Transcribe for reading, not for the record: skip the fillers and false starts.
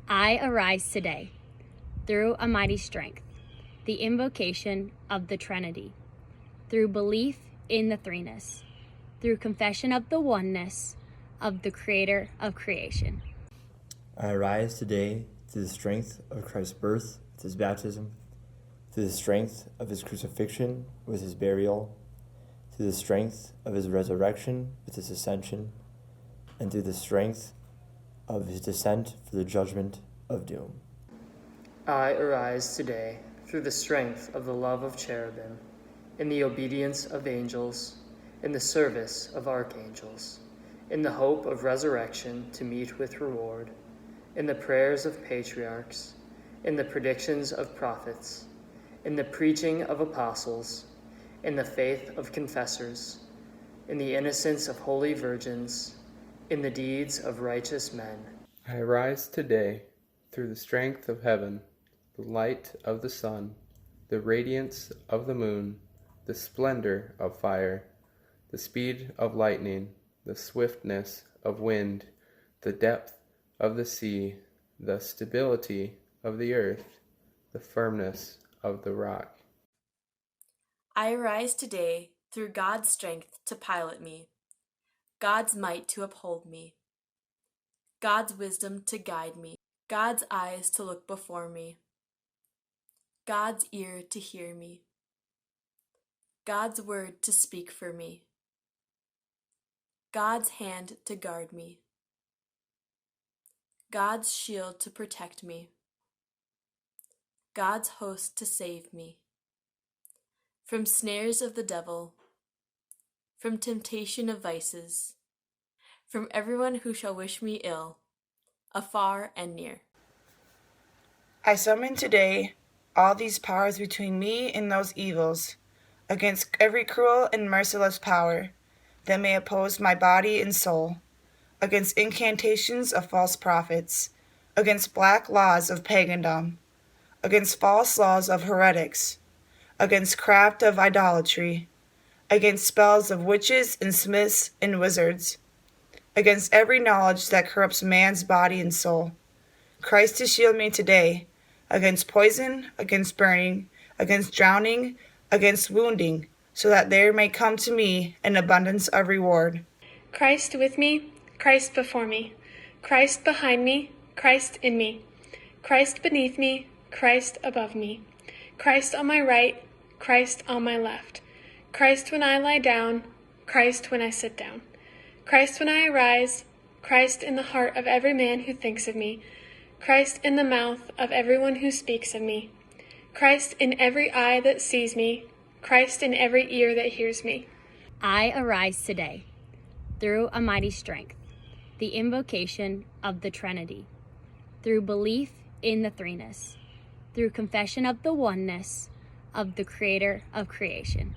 I arise today through a mighty strength, the invocation of the Trinity, through belief in the threeness, through confession of the oneness of the Creator of creation. I arise today through the strength of Christ's birth with his baptism, through the strength of his crucifixion with his burial, through the strength of his resurrection with his ascension, and through the strength of his descent for the judgment of doom. I arise today through the strength of the love of cherubim, in the obedience of angels, in the service of archangels, in the hope of resurrection to meet with reward, in the prayers of patriarchs, in the predictions of prophets, in the preaching of apostles, in the faith of confessors, in the innocence of holy virgins, in the deeds of righteous men. I arise today through the strength of heaven, the light of the sun, the radiance of the moon, the splendor of fire, the speed of lightning, the swiftness of wind, the depth of the sea, the stability of the earth, the firmness of the rock. I arise today through God's strength to pilot me, God's might to uphold me, God's wisdom to guide me, God's eyes to look before me, God's ear to hear me, God's word to speak for me, God's hand to guard me, God's shield to protect me, God's host to save me, from snares of the devil, from temptation of vices, from everyone who shall wish me ill, afar and near. I summon today all these powers between me and those evils, against every cruel and merciless power that may oppose my body and soul, against incantations of false prophets, against black laws of pagandom, against false laws of heretics, against craft of idolatry, against spells of witches and smiths and wizards, against every knowledge that corrupts man's body and soul. Christ to shield me today against poison, against burning, against drowning, against wounding, so that there may come to me an abundance of reward. Christ with me, Christ before me, Christ behind me, Christ in me, Christ beneath me, Christ above me, Christ on my right, Christ on my left, Christ when I lie down, Christ when I sit down, Christ when I arise, Christ in the heart of every man who thinks of me, Christ in the mouth of everyone who speaks of me, Christ in every eye that sees me, Christ in every ear that hears me. I arise today through a mighty strength, the invocation of the Trinity, through belief in the threeness, through confession of the oneness of the Creator of creation.